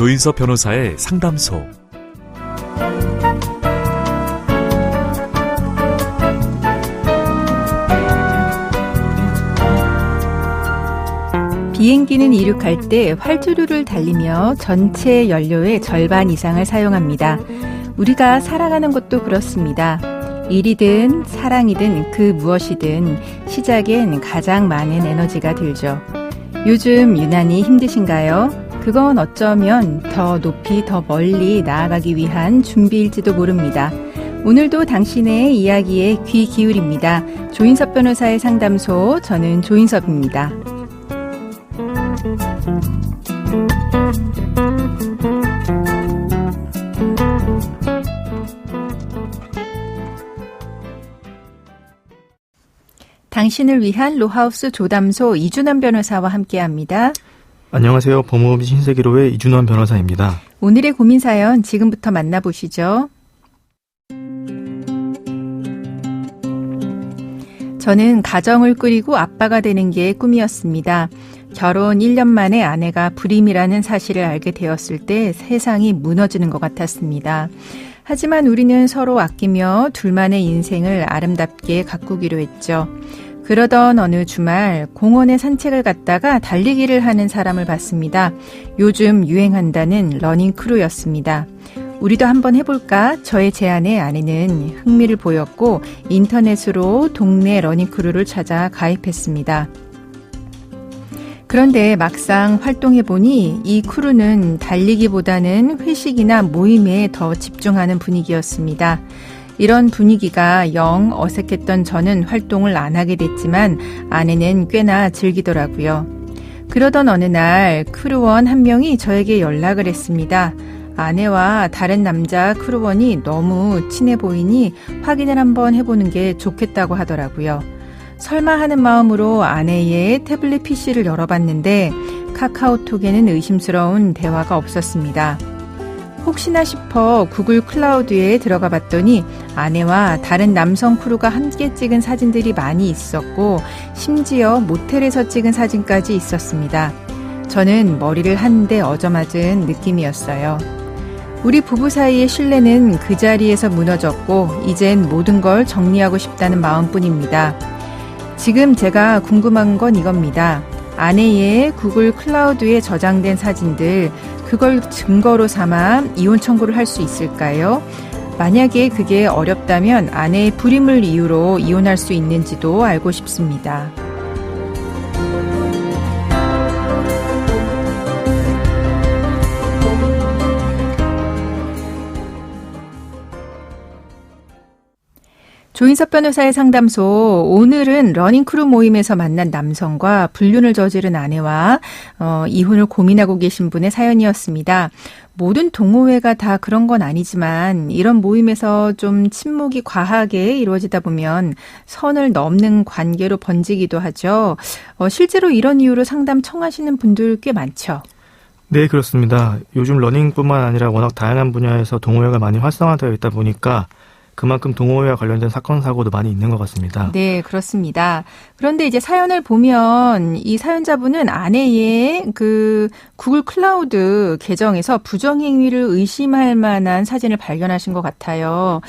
조인섭 변호사의 상담소. 비행기는 이륙할 때 활주로를 달리며 전체 연료의 절반 이상을 사용합니다. 우리가 살아가는 것도 그렇습니다. 일이든 사랑이든 그 무엇이든 시작엔 가장 많은 에너지가 들죠. 요즘 유난히 힘드신가요? 그건 어쩌면 더 높이 더 멀리 나아가기 위한 준비일지도 모릅니다. 오늘도 당신의 이야기에 귀 기울입니다. 조인섭 변호사의 상담소, 저는 조인섭입니다. 당신을 위한 로하우스 조담소 이준환 변호사와 함께합니다. 안녕하세요. 법무법인 신세계로의 이준환 변호사입니다. 오늘의 고민 사연 지금부터 만나보시죠. 저는 가정을 꾸리고 아빠가 되는 게 꿈이었습니다. 결혼 1년 만에 아내가 불임이라는 사실을 알게 되었을 때 세상이 무너지는 것 같았습니다. 하지만 우리는 서로 아끼며 둘만의 인생을 아름답게 가꾸기로 했죠. 그러던 어느 주말 공원에 산책을 갔다가 달리기를 하는 사람을 봤습니다. 요즘 유행한다는 러닝 크루였습니다. 우리도 한번 해볼까? 저의 제안에 아내는 흥미를 보였고 인터넷으로 동네 러닝 크루를 찾아 가입했습니다. 그런데 막상 활동해보니 이 크루는 달리기보다는 회식이나 모임에 더 집중하는 분위기였습니다. 이런 분위기가 영 어색했던 저는 활동을 안 하게 됐지만 아내는 꽤나 즐기더라고요. 그러던 어느 날 크루원 한 명이 저에게 연락을 했습니다. 아내와 다른 남자 크루원이 너무 친해 보이니 확인을 한번 해보는 게 좋겠다고 하더라고요. 설마 하는 마음으로 아내의 태블릿 PC를 열어봤는데 카카오톡에는 의심스러운 대화가 없었습니다. 혹시나 싶어 구글 클라우드에 들어가 봤더니 아내와 다른 남성 크루가 함께 찍은 사진들이 많이 있었고 심지어 모텔에서 찍은 사진까지 있었습니다. 저는 머리를 한 대 얻어맞은 느낌이었어요. 우리 부부 사이의 신뢰는 그 자리에서 무너졌고 이젠 모든 걸 정리하고 싶다는 마음뿐입니다. 지금 제가 궁금한 건 이겁니다. 아내의 구글 클라우드에 저장된 사진들, 그걸 증거로 삼아 이혼 청구를 할 수 있을까요? 만약에 그게 어렵다면 아내의 불임을 이유로 이혼할 수 있는지도 알고 싶습니다. 조인섭 변호사의 상담소, 오늘은 러닝크루 모임에서 만난 남성과 불륜을 저지른 아내와 이혼을 고민하고 계신 분의 사연이었습니다. 모든 동호회가 다 그런 건 아니지만 이런 모임에서 좀 침묵이 과하게 이루어지다 보면 선을 넘는 관계로 번지기도 하죠. 실제로 이런 이유로 상담 청하시는 분들 꽤 많죠. 네, 그렇습니다. 요즘 러닝뿐만 아니라 워낙 다양한 분야에서 동호회가 많이 활성화되어 있다 보니까 그만큼 동호회와 관련된 사건, 사고도 많이 있는 것 같습니다. 네, 그렇습니다. 그런데 이제 사연을 보면 이 사연자분은 아내의 그 구글 클라우드 계정에서 부정행위를 의심할 만한 사진을 발견하신 것 같아요.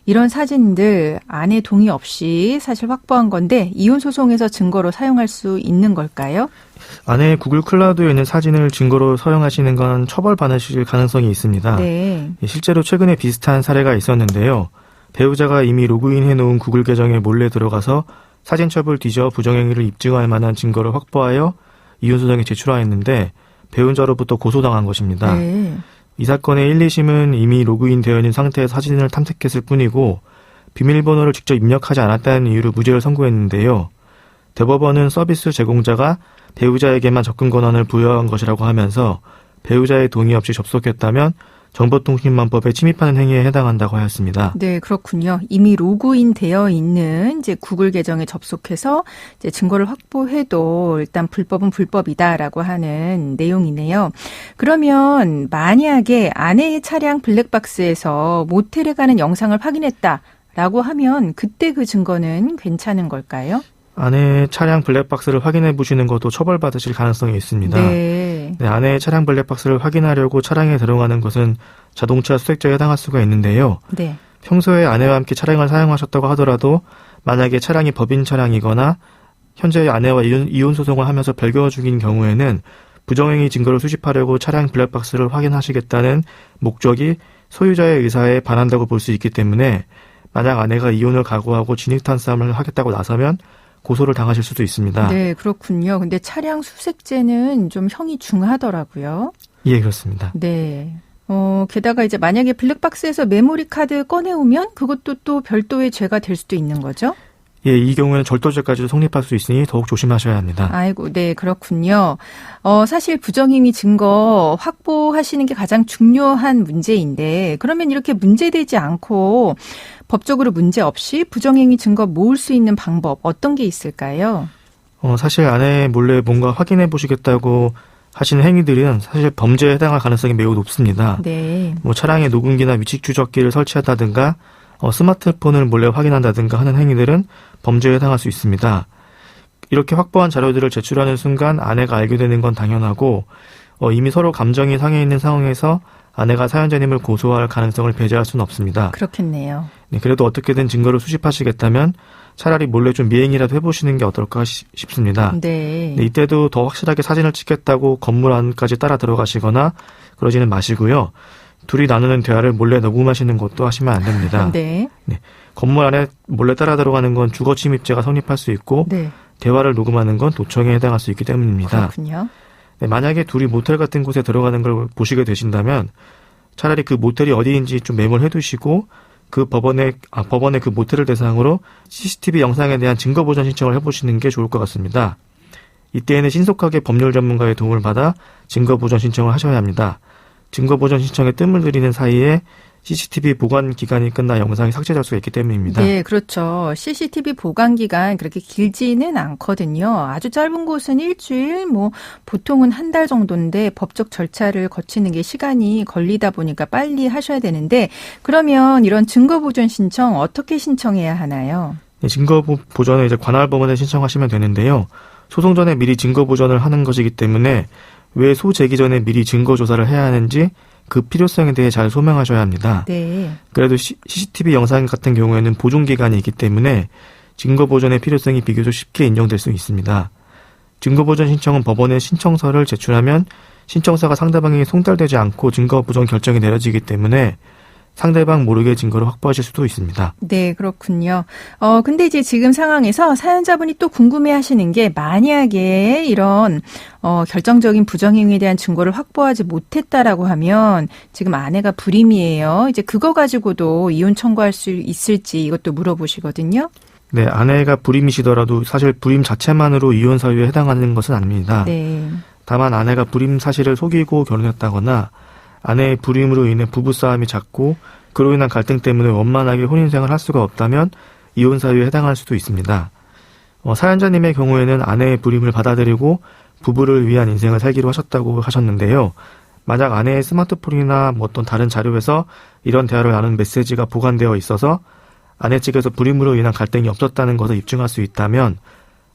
이런 사진들 아내 동의 없이 사실 확보한 건데 이혼 소송에서 증거로 사용할 수 있는 걸까요? 아내의 구글 클라우드에 있는 사진을 증거로 사용하시는 건 처벌받으실 가능성이 있습니다. 네. 실제로 최근에 비슷한 사례가 있었는데요. 배우자가 이미 로그인해놓은 구글 계정에 몰래 들어가서 사진첩을 뒤져 부정행위를 입증할 만한 증거를 확보하여 이혼소송에 제출하였는데 배우자로부터 고소당한 것입니다. 네. 이 사건의 1, 2심은 이미 로그인되어 있는 상태에서 사진을 탐색했을 뿐이고 비밀번호를 직접 입력하지 않았다는 이유로 무죄를 선고했는데요. 대법원은 서비스 제공자가 배우자에게만 접근 권한을 부여한 것이라고 하면서 배우자의 동의 없이 접속했다면 정보통신망법에 침입하는 행위에 해당한다고 하였습니다. 네, 그렇군요. 이미 로그인 되어 있는 이제 구글 계정에 접속해서 이제 증거를 확보해도 일단 불법은 불법이다라고 하는 내용이네요. 그러면 만약에 아내의 차량 블랙박스에서 모텔에 가는 영상을 확인했다라고 하면 그때 그 증거는 괜찮은 걸까요? 아내의 차량 블랙박스를 확인해 보시는 것도 처벌받으실 가능성이 있습니다. 네. 네, 아내의 차량 블랙박스를 확인하려고 차량에 들어가는 것은 자동차 수색죄에 해당할 수가 있는데요. 네. 평소에 아내와 함께 차량을 사용하셨다고 하더라도 만약에 차량이 법인 차량이거나 현재 아내와 이혼 소송을 하면서 별거 중인 경우에는 부정행위 증거를 수집하려고 차량 블랙박스를 확인하시겠다는 목적이 소유자의 의사에 반한다고 볼 수 있기 때문에 만약 아내가 이혼을 각오하고 진흙탕 싸움을 하겠다고 나서면 고소를 당하실 수도 있습니다. 네, 그렇군요. 근데 차량 수색죄는 좀 형이 중하더라고요. 예, 그렇습니다. 네. 게다가 이제 만약에 블랙박스에서 메모리 카드 꺼내오면 그것도 또 별도의 죄가 될 수도 있는 거죠? 예, 이 경우에는 절도죄까지도 성립할 수 있으니 더욱 조심하셔야 합니다. 아이고, 네, 그렇군요. 사실 부정행위 증거 확보하시는 게 가장 중요한 문제인데, 그러면 이렇게 문제되지 않고 법적으로 문제 없이 부정행위 증거 모을 수 있는 방법 어떤 게 있을까요? 사실 아내 몰래 뭔가 확인해 보시겠다고 하시는 행위들은 사실 범죄에 해당할 가능성이 매우 높습니다. 네. 차량에 녹음기나 위치 추적기를 설치한다든가 스마트폰을 몰래 확인한다든가 하는 행위들은 범죄에 해당할 수 있습니다. 이렇게 확보한 자료들을 제출하는 순간 아내가 알게 되는 건 당연하고 이미 서로 감정이 상해 있는 상황에서 아내가 사연자님을 고소할 가능성을 배제할 수는 없습니다. 그렇겠네요. 네, 그래도 어떻게든 증거를 수집하시겠다면 차라리 몰래 좀 미행이라도 해보시는 게 어떨까 싶습니다. 네. 네, 이때도 더 확실하게 사진을 찍겠다고 건물 안까지 따라 들어가시거나 그러지는 마시고요. 둘이 나누는 대화를 몰래 녹음하시는 것도 하시면 안 됩니다. 네. 네, 건물 안에 몰래 따라 들어가는 건 주거침입죄가 성립할 수 있고 네. 대화를 녹음하는 건 도청에 해당할 수 있기 때문입니다. 그렇군요. 네, 만약에 둘이 모텔 같은 곳에 들어가는 걸 보시게 되신다면 차라리 그 모텔이 어디인지 좀 메모를 해두시고 법원에 그 모텔을 대상으로 CCTV 영상에 대한 증거보전 신청을 해보시는 게 좋을 것 같습니다. 이때에는 신속하게 법률 전문가의 도움을 받아 증거보전 신청을 하셔야 합니다. 증거보전 신청에 뜸을 들이는 사이에 CCTV 보관 기간이 끝나 영상이 삭제될 수가 있기 때문입니다. 네, 그렇죠. CCTV 보관 기간 그렇게 길지는 않거든요. 아주 짧은 곳은 일주일, 보통은 한 달 정도인데 법적 절차를 거치는 게 시간이 걸리다 보니까 빨리 하셔야 되는데 그러면 이런 증거보전 신청 어떻게 신청해야 하나요? 네, 증거보전은 이제 관할 법원에 신청하시면 되는데요. 소송 전에 미리 증거보전을 하는 것이기 때문에 왜 소제기 전에 미리 증거 조사를 해야 하는지 그 필요성에 대해 잘 소명하셔야 합니다. 네. 그래도 CCTV 영상 같은 경우에는 보존 기간이 있기 때문에 증거 보존의 필요성이 비교적 쉽게 인정될 수 있습니다. 증거 보존 신청은 법원에 신청서를 제출하면 신청서가 상대방에게 송달되지 않고 증거 보존 결정이 내려지기 때문에 상대방 모르게 증거를 확보하실 수도 있습니다. 네, 그렇군요. 근데 이제 지금 상황에서 사연자분이 또 궁금해 하시는 게 만약에 이런 결정적인 부정행위에 대한 증거를 확보하지 못했다라고 하면 지금 아내가 불임이에요. 이제 그거 가지고도 이혼 청구할 수 있을지 이것도 물어보시거든요. 네, 아내가 불임이시더라도 사실 불임 자체만으로 이혼 사유에 해당하는 것은 아닙니다. 네. 다만 아내가 불임 사실을 속이고 결혼했다거나 아내의 불임으로 인해 부부싸움이 잦고 그로 인한 갈등 때문에 원만하게 혼인생활을 할 수가 없다면 이혼 사유에 해당할 수도 있습니다. 사연자님의 경우에는 아내의 불임을 받아들이고 부부를 위한 인생을 살기로 하셨다고 하셨는데요. 만약 아내의 스마트폰이나 어떤 다른 자료에서 이런 대화를 나눈 메시지가 보관되어 있어서 아내 측에서 불임으로 인한 갈등이 없었다는 것을 입증할 수 있다면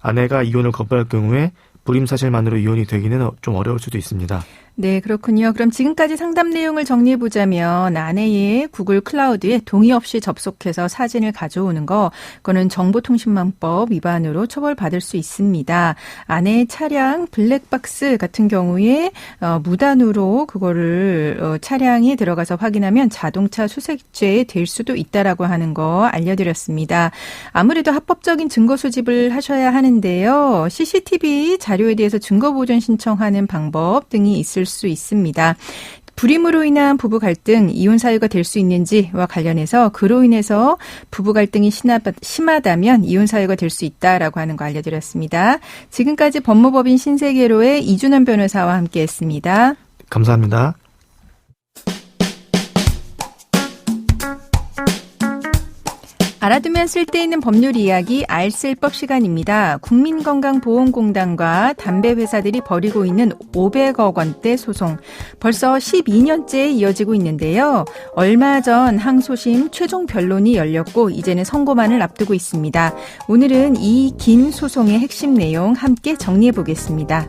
아내가 이혼을 거부할 경우에 불임 사실만으로 이혼이 되기는 좀 어려울 수도 있습니다. 네, 그렇군요. 그럼 지금까지 상담 내용을 정리해보자면 아내의 구글 클라우드에 동의 없이 접속해서 사진을 가져오는 거, 그거는 정보통신망법 위반으로 처벌받을 수 있습니다. 아내의 차량 블랙박스 같은 경우에 무단으로 그거를 차량에 들어가서 확인하면 자동차 수색죄에 될 수도 있다라고 하는 거 알려드렸습니다. 아무래도 합법적인 증거 수집을 하셔야 하는데요. CCTV 자료에 대해서 증거보전 신청하는 방법 등이 있을 수 있습니다. 불임으로 인한 부부 갈등, 이혼 사유가 될 수 있는지와 관련해서 그로 인해서 부부 갈등이 심하다면 이혼 사유가 될 수 있다라고 하는 거 알려드렸습니다. 지금까지 법무법인 신세계로의 이준원 변호사와 함께했습니다. 감사합니다. 알아두면 쓸데있는 법률 이야기 알쓸법 시간입니다. 국민건강보험공단과 담배회사들이 벌이고 있는 500억 원대 소송. 벌써 12년째 이어지고 있는데요. 얼마 전 항소심 최종 변론이 열렸고 이제는 선고만을 앞두고 있습니다. 오늘은 이 긴 소송의 핵심 내용 함께 정리해 보겠습니다.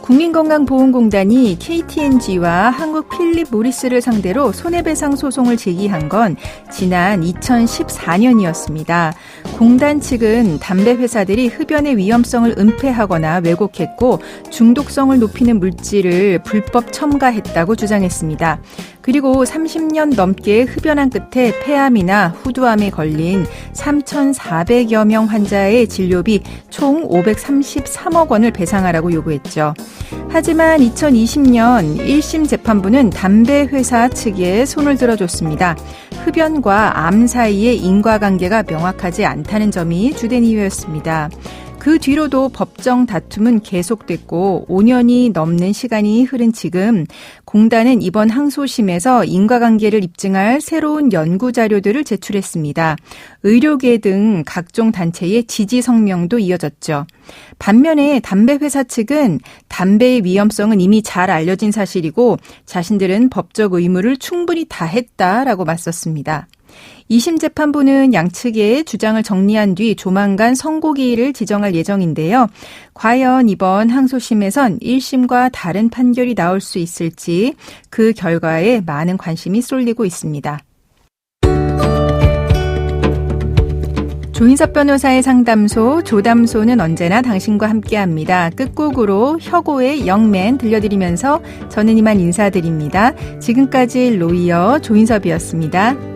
국민건강보험공단이 KT&G와 한국 필립 모리스를 상대로 손해배상 소송을 제기한 건 지난 2014년이었습니다. 공단 측은 담배 회사들이 흡연의 위험성을 은폐하거나 왜곡했고 중독성을 높이는 물질을 불법 첨가했다고 주장했습니다. 그리고 30년 넘게 흡연한 끝에 폐암이나 후두암에 걸린 3,400여 명 환자의 진료비 총 533억 원을 배상하라고 요구했죠. 하지만 2020년 1심 재판부는 담배 회사 측에 손을 들어줬습니다. 흡연과 암 사이의 인과관계가 명확하지 않다는 점이 주된 이유였습니다. 그 뒤로도 법정 다툼은 계속됐고 5년이 넘는 시간이 흐른 지금 공단은 이번 항소심에서 인과관계를 입증할 새로운 연구 자료들을 제출했습니다. 의료계 등 각종 단체의 지지 성명도 이어졌죠. 반면에 담배 회사 측은 담배의 위험성은 이미 잘 알려진 사실이고 자신들은 법적 의무를 충분히 다했다라고 맞섰습니다. 2심 재판부는 양측의 주장을 정리한 뒤 조만간 선고기일을 지정할 예정인데요. 과연 이번 항소심에선 1심과 다른 판결이 나올 수 있을지 그 결과에 많은 관심이 쏠리고 있습니다. 조인섭 변호사의 상담소, 조담소는 언제나 당신과 함께합니다. 끝곡으로 혁오의 영맨 들려드리면서 저는 이만 인사드립니다. 지금까지 로이어 조인섭이었습니다.